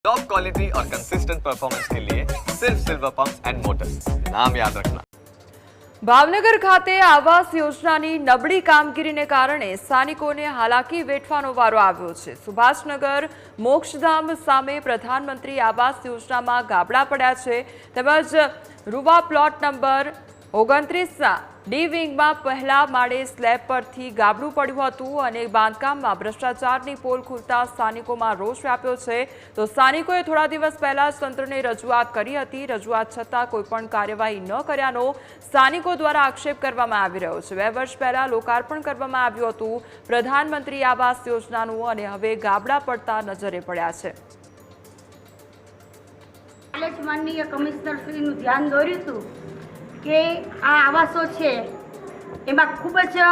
Top quality और consistent performance के लिए सिर्फ सिल्वर पंप्स एंड मोटर्स, नाम याद रखना। ભાવનગર ખાતે આવાસ યોજનાની નબળી કામગીરીને કારણે સ્થાનિકોને હાલાકી વેઠવાનો વારો આવ્યો છે। સુભાષનગર મોક્ષધામ સામે પ્રધાનમંત્રી આવાસ યોજનામાં ગાબડા પડ્યા છે, તેમજ રૂવા પ્લોટ નંબર 29ના ડી વિંગમાં પહેલા માળે સ્લેબ પરથી ગાબડું પડ્યું હતું અને બાંધકામમાં ભ્રષ્ટાચારની પોલ ખુલતા સ્થાનિકોમાં રોષ વ્યાપ્યો છે। તો સ્થાનિકોએ થોડા દિવસ પહેલા જ તંત્રને રજૂઆત કરી હતી। રજૂઆત છતાં કોઈપણ કાર્યવાહી ન કર્યાનો સ્થાનિકો દ્વારા આક્ષેપ કરવામાં આવી રહ્યો છે। 2 વર્ષ પહેલા લોકાર્પણ કરવામાં આવ્યું હતું પ્રધાનમંત્રી આવાસ યોજનાનું અને હવે ગાબડા પડતા નજરે પડ્યા છે। માનનીય કમિશનરશ્રીનું ધ્યાન દોર્યું હતું કે આ આવાસો છે એમાં ખૂબ જ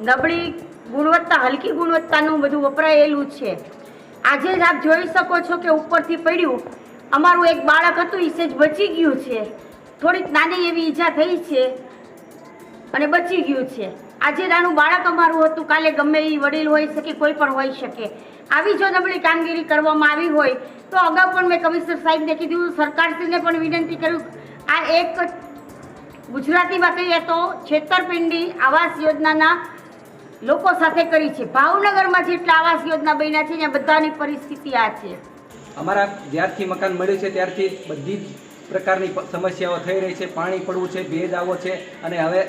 નબળી ગુણવત્તા, હલકી ગુણવત્તાનું બધું વપરાયેલું છે। આજે જ આપ જોઈ શકો છો કે ઉપરથી પડ્યું, અમારું એક બાળક હતું, એ સેજ બચી ગયું છે, થોડીક નાની એવી ઈજા થઈ છે અને બચી ગયું છે। આજે નાનું બાળક અમારું હતું, કાલે ગમે એ વડીલ હોઈ શકે, કોઈ પણ હોઈ શકે। આવી જો નબળી કામગીરી કરવામાં આવી હોય તો અગાઉ પણ મેં કમિશનર સાહેબને કીધું, સરકારશ્રીને પણ વિનંતી કર્યું, આ એક ગુજરાતીમાં કહીએ તો છેતરપિંડી આવાસ યોજનાના લોકો સાથે કરી છે। ભાવનગરમાં જેટલા આવાસ યોજના બન્યા છે ત્યાં બધાની પરિસ્થિતિ આ છે। અમારા જ્યારથી મકાન મળ્યું છે ત્યારથી બધી જ પ્રકારની સમસ્યાઓ થઈ રહી છે। પાણી પડવું છે, ભેજ આવો છે અને હવે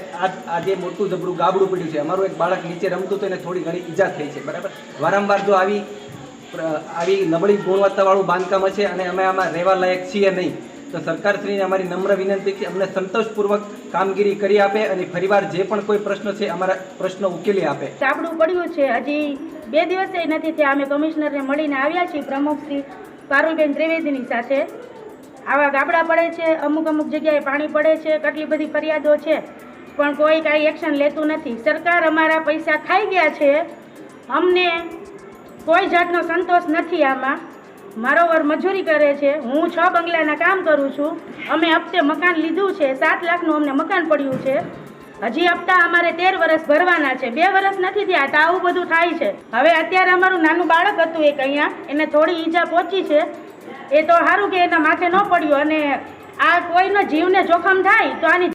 આજે મોટું જબરું ગાબડું પડ્યું છે। અમારું એક બાળક નીચે રમતું હતું એને થોડી ઘણી ઈજા થઈ છે, બરાબર। વારંવાર જો આવી નબળી ગુણવત્તાવાળું બાંધકામ છે અને અમે આમાં રહેવા લાયક છીએ નહીં, તો સરકારશ્રીને અમારી નમ્ર વિનંતી કે અમને સંતોષપૂર્વક કામગીરી કરી આપે અને ફરીવાર જે પણ કોઈ પ્રશ્ન છે અમારા પ્રશ્નો ઉકેલી આપે। ગાબડું પડ્યું છે, હજી 2 દિવસે નથી થયા, અમે કમિશનરને મળીને આવ્યા છીએ પ્રમુખ શ્રી પારુલબેન ત્રિવેદીની સાથે। આવા ગાબડા પડે છે, અમુક જગ્યાએ પાણી પડે છે, કેટલી બધી ફરિયાદો છે, પણ કોઈ કાંઈ એક્શન લેતું નથી। સરકાર અમારા પૈસા ખાઈ ગયા છે, અમને કોઈ જાતનો સંતોષ નથી આમાં। મારો વર મજૂરી કરે છે, હું 6 બંગલાના કામ કરું છું, અમે હપ્તે મકાન લીધું છે, 7 લાખનું અમને મકાન પડ્યું છે, હજી હપ્તા અમારે 13 વર્ષ ભરવાના છે, 2 વર્ષ નથી થયા તો આવું બધું થાય છે। હવે અત્યારે અમારું નાનું બાળક હતું એક અહીંયા, એને થોડી ઈજા પહોંચી છે, એ તો સારું કે એના માથે ન પડ્યું, અને આ કોઈનો જીવને જોખમ થાય તો આની